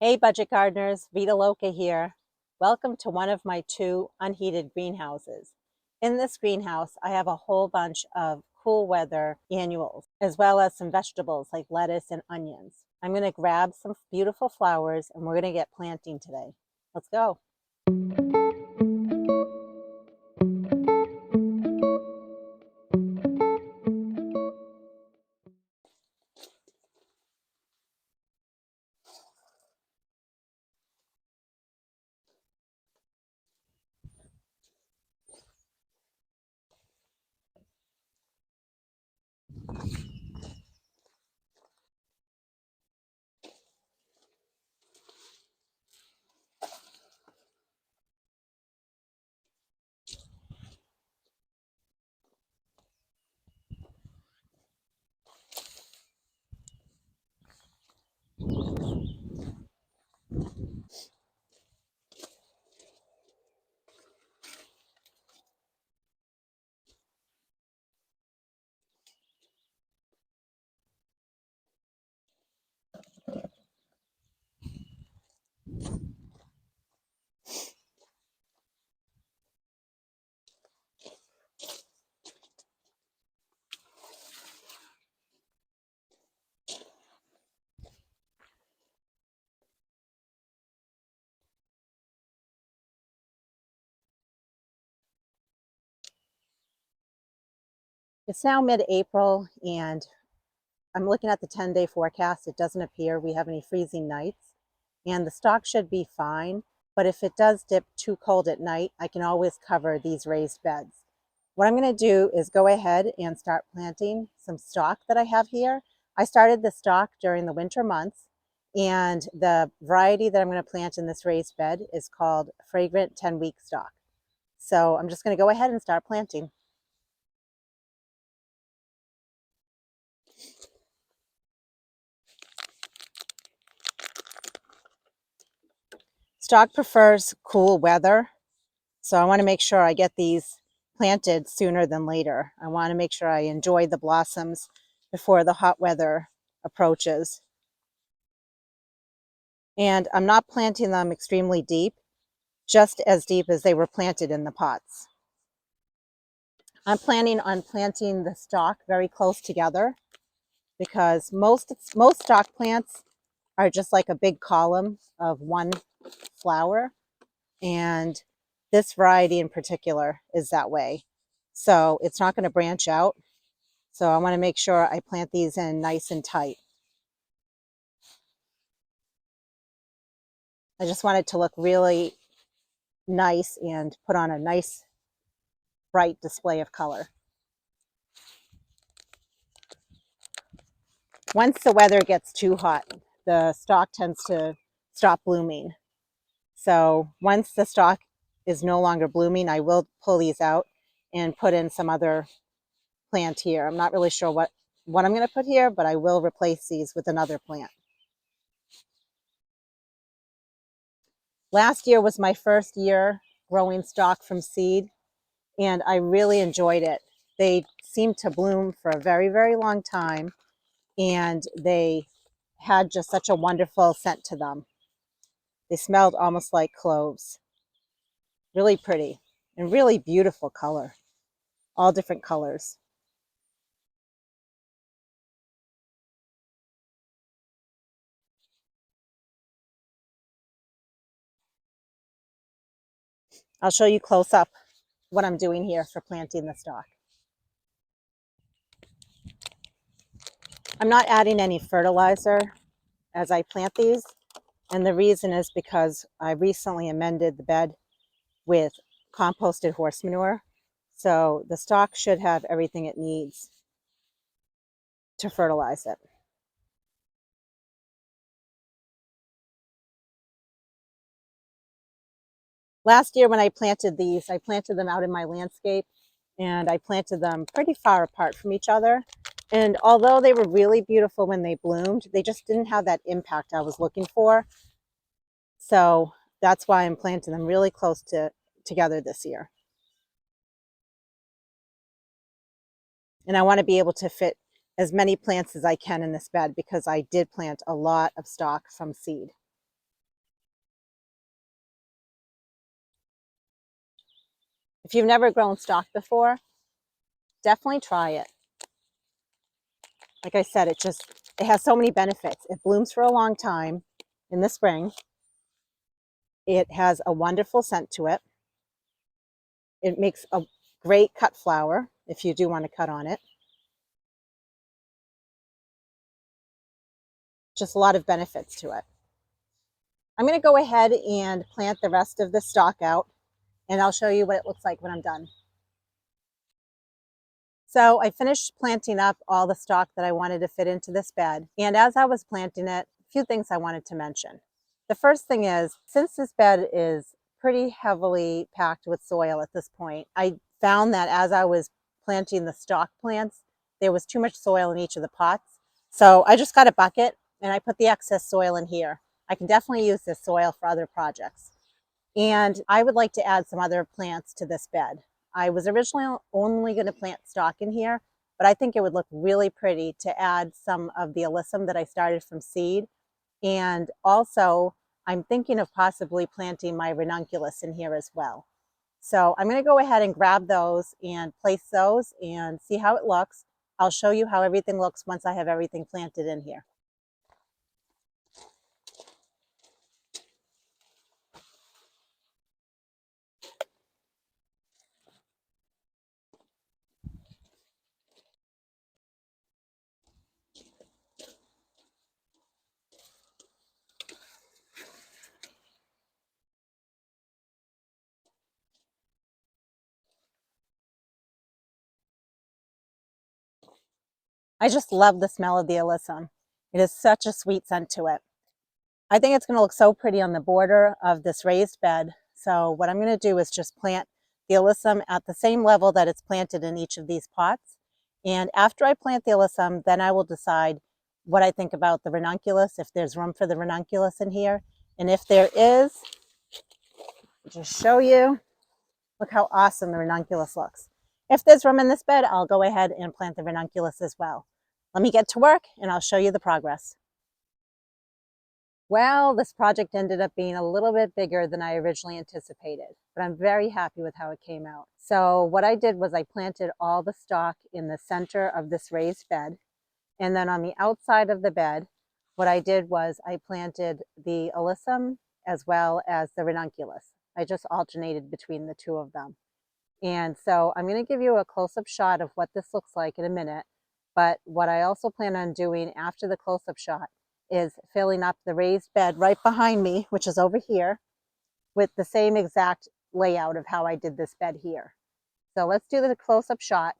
Hey budget gardeners, Vita Loca here. Welcome to one of my two unheated greenhouses. In this greenhouse, I have a whole bunch of cool weather annuals, as well as some vegetables like lettuce and onions. I'm going to grab some beautiful flowers and we're going to get planting today. Let's go. It's now mid-April and I'm looking at the 10-day forecast. It doesn't appear we have any freezing nights and the stock should be fine. But if it does dip too cold at night, I can always cover these raised beds. What I'm going to do is go ahead and start planting some stock that I have here. I started the stock during the winter months, and the variety that I'm going to plant in this raised bed is called Fragrant 10-Week Stock. So I'm just going to go ahead and start planting. Stock prefers cool weather, so I want to make sure I get these planted sooner than later. I want to make sure I enjoy the blossoms before the hot weather approaches. And I'm not planting them extremely deep, just as deep as they were planted in the pots. I'm planning on planting the stalk very close together because most stock plants are just like a big column of one flower, and this variety in particular is that way. So it's not going to branch out. So I want to make sure I plant these in nice and tight. I just want it to look really nice and put on a nice bright display of color. Once the weather gets too hot, the stalk tends to stop blooming. So once the stalk is no longer blooming, I will pull these out and put in some other plant here. I'm not really sure what I'm going to put here, but I will replace these with another plant. Last year was my first year growing stock from seed, and I really enjoyed it. They seemed to bloom for a very, very long time, and they had just such a wonderful scent to them. They smelled almost like cloves. Really pretty and really beautiful color, all different colors. I'll show you close up what I'm doing here for planting the stock. I'm not adding any fertilizer as I plant these, and the reason is because I recently amended the bed with composted horse manure, so the stock should have everything it needs to fertilize it. Last year when I planted these, I planted them out in my landscape, and I planted them pretty far apart from each other. And although they were really beautiful when they bloomed, they just didn't have that impact I was looking for. So that's why I'm planting them really close together this year. And I want to be able to fit as many plants as I can in this bed because I did plant a lot of stock from seed. If you've never grown stock before, definitely try it. Like I said, it has so many benefits. It blooms for a long time in the spring. It has a wonderful scent to it. It makes a great cut flower if you do want to cut on it. Just a lot of benefits to it. I'm going to go ahead and plant the rest of the stalk out, and I'll show you what it looks like when I'm done. So I finished planting up all the stock that I wanted to fit into this bed. And as I was planting it, a few things I wanted to mention. The first thing is, since this bed is pretty heavily packed with soil at this point, I found that as I was planting the stock plants, there was too much soil in each of the pots. So I just got a bucket and I put the excess soil in here. I can definitely use this soil for other projects. And I would like to add some other plants to this bed. I was originally only going to plant stock in here, but I think it would look really pretty to add some of the Alyssum that I started from seed. And also, I'm thinking of possibly planting my Ranunculus in here as well. So I'm going to go ahead and grab those and place those and see how it looks. I'll show you how everything looks once I have everything planted in here. I just love the smell of the Alyssum. It is such a sweet scent to it. I think it's going to look so pretty on the border of this raised bed. So what I'm going to do is just plant the Alyssum at the same level that it's planted in each of these pots. And after I plant the Alyssum, then I will decide what I think about the Ranunculus, if there's room for the Ranunculus in here. And if there is, I'll just show you, look how awesome the Ranunculus looks. If there's room in this bed, I'll go ahead and plant the Ranunculus as well. Let me get to work and I'll show you the progress. Well, this project ended up being a little bit bigger than I originally anticipated, but I'm very happy with how it came out. So what I did was I planted all the stock in the center of this raised bed. And then on the outside of the bed, what I did was I planted the Alyssum as well as the Ranunculus. I just alternated between the two of them. And so I'm going to give you a close-up shot of what this looks like in a minute. But what I also plan on doing after the close-up shot is filling up the raised bed right behind me, which is over here, with the same exact layout of how I did this bed here. So let's do the close-up shot,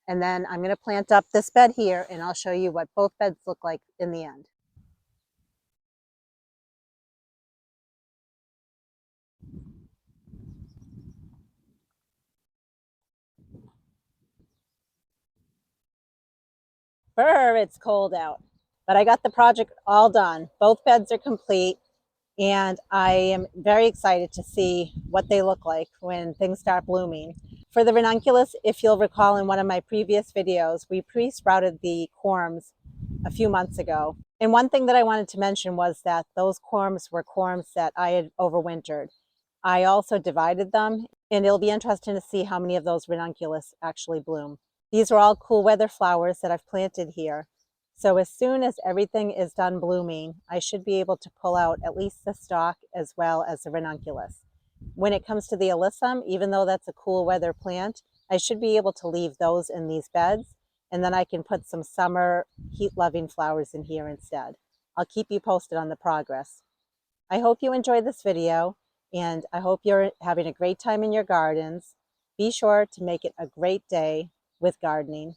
and then I'm going to plant up this bed here, and I'll show you what both beds look like in the end. Brr, it's cold out. But I got the project all done. Both beds are complete. And I am very excited to see what they look like when things start blooming. For the Ranunculus, if you'll recall in one of my previous videos, we pre-sprouted the corms a few months ago. And one thing that I wanted to mention was that those corms were corms that I had overwintered. I also divided them, and it'll be interesting to see how many of those Ranunculus actually bloom. These are all cool weather flowers that I've planted here. So as soon as everything is done blooming, I should be able to pull out at least the stalk as well as the Ranunculus. When it comes to the Alyssum, even though that's a cool weather plant, I should be able to leave those in these beds, and then I can put some summer heat-loving flowers in here instead. I'll keep you posted on the progress. I hope you enjoyed this video, and I hope you're having a great time in your gardens. Be sure to make it a great day with gardening.